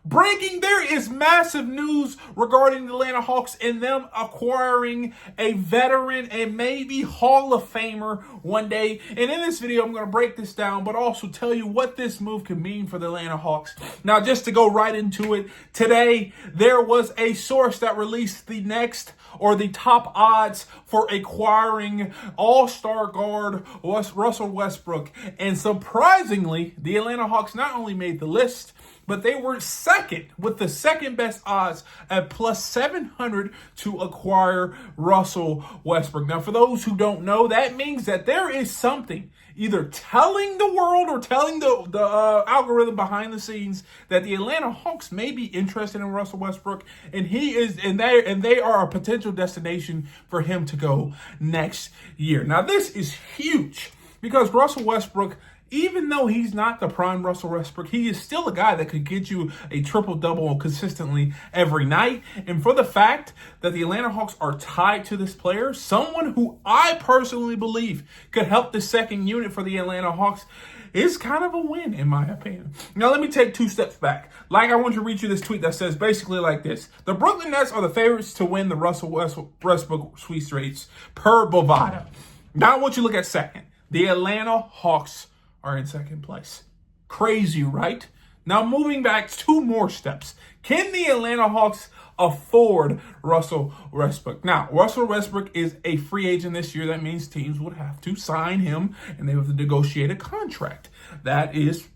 Breaking, there is massive news regarding the Atlanta Hawks and them acquiring a veteran and maybe Hall of Famer one day. And in this video, I'm going to break this down, but also tell you what this move could mean for the Atlanta Hawks. Now, just to go right into it, today there was a source that released the top odds for acquiring all-star guard Russell Westbrook. And surprisingly, the Atlanta Hawks not only made the list, but they were second with the second best odds at plus 700 to acquire Russell Westbrook. Now, for those who don't know, that means that there is something either telling the world or telling the algorithm behind the scenes that the Atlanta Hawks may be interested in Russell Westbrook, and they are a potential destination for him to go next year. Now, this is huge because Russell Westbrook, even though he's not the prime Russell Westbrook, he is still a guy that could get you a triple-double consistently every night. And for the fact that the Atlanta Hawks are tied to this player, someone who I personally believe could help the second unit for the Atlanta Hawks, is kind of a win, in my opinion. Now, let me take 2 steps back. I want to read you this tweet that says basically like this: the Brooklyn Nets are the favorites to win the Russell Westbrook sweepstakes per Bovada. Now, I want you to look at second. The Atlanta Hawks are in second place. Crazy, right? Now, moving back 2 more steps. Can the Atlanta Hawks afford Russell Westbrook? Now, Russell Westbrook is a free agent this year. That means teams would have to sign him and they have to negotiate a contract. That is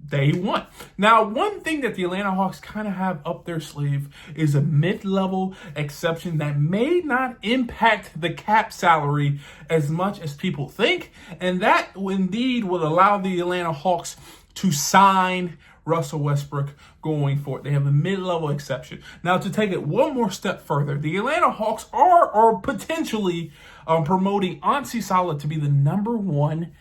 day one. Now, one thing that the Atlanta Hawks kind of have up their sleeve is a mid-level exception that may not impact the cap salary as much as people think, and that indeed would allow the Atlanta Hawks to sign Russell Westbrook going forward. They have a mid-level exception. Now, to take it one more step further, the Atlanta Hawks are potentially promoting Anssi Salah to be the number 1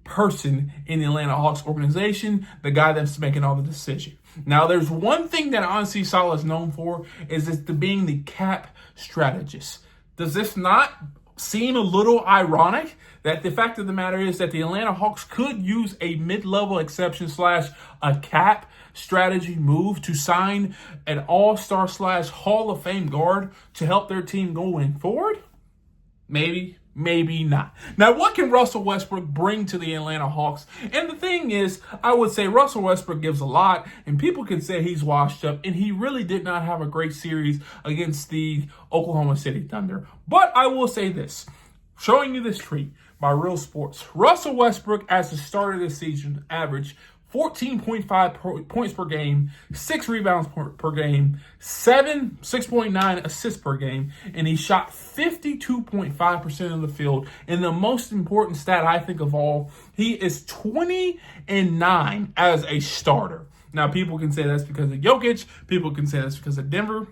person in the Atlanta Hawks organization, the guy that's making all the decision. Now, there's one thing that Anssi Salah is known for, is being the cap strategist. Does this not seem a little ironic that the fact of the matter is that the Atlanta Hawks could use a mid-level exception / a cap strategy move to sign an all-star / Hall of Fame guard to help their team going forward? Maybe not. Now, what can Russell Westbrook bring to the Atlanta Hawks? And the thing is, I would say Russell Westbrook gives a lot, and people can say he's washed up, and he really did not have a great series against the Oklahoma City Thunder. But I will say this, showing you this tweet by Real Sports: Russell Westbrook, as the start of this season, averaged 14.5 points per game, 6 rebounds per game, 6.9 assists per game, and he shot 52.5% of the field. And the most important stat, I think, of all, he is 20-9 as a starter. Now, people can say that's because of Jokic. People can say that's because of Denver.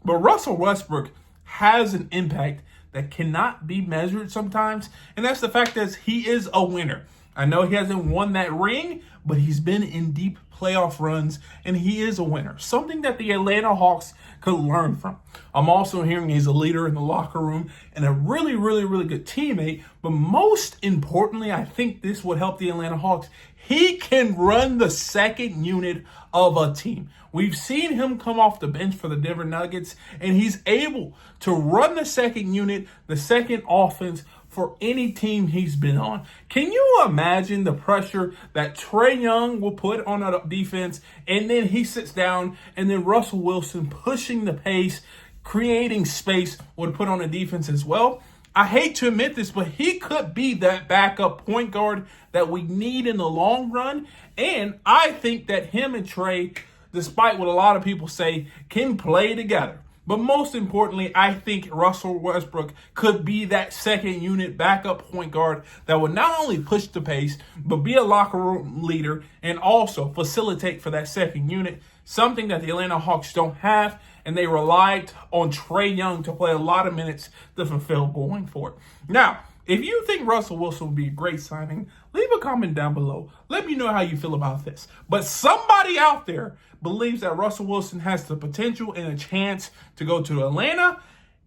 But Russell Westbrook has an impact that cannot be measured sometimes, and that's the fact that he is a winner. I know he hasn't won that ring, but he's been in deep playoff runs, and he is a winner. Something that the Atlanta Hawks could learn from. I'm also hearing he's a leader in the locker room and a really, really, really good teammate. But most importantly, I think this would help the Atlanta Hawks. He can run the second unit of a team. We've seen him come off the bench for the Denver Nuggets, and he's able to run the second unit, the second offense for any team he's been on. Can you imagine the pressure that Trae Young will put on a defense, and then he sits down, and then Russell Wilson pushing the pace, creating space, would put on a defense as well? I hate to admit this, but he could be that backup point guard that we need in the long run. And I think that him and Trae, despite what a lot of people say, can play together. But most importantly, I think Russell Westbrook could be that second unit backup point guard that would not only push the pace, but be a locker room leader and also facilitate for that second unit, something that the Atlanta Hawks don't have, and they relied on Trae Young to play a lot of minutes to fulfill going forward. Now, if you think Russell Wilson would be a great signing, leave a comment down below. Let me know how you feel about this. But somebody out there believes that Russell Wilson has the potential and a chance to go to Atlanta,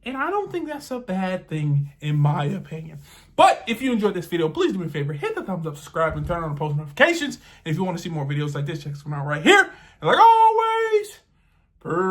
and I don't think that's a bad thing in my opinion. But if you enjoyed this video, please do me a favor, hit the thumbs up, subscribe, and turn on the post notifications. And if you want to see more videos like this, check us out right here. And like always, Per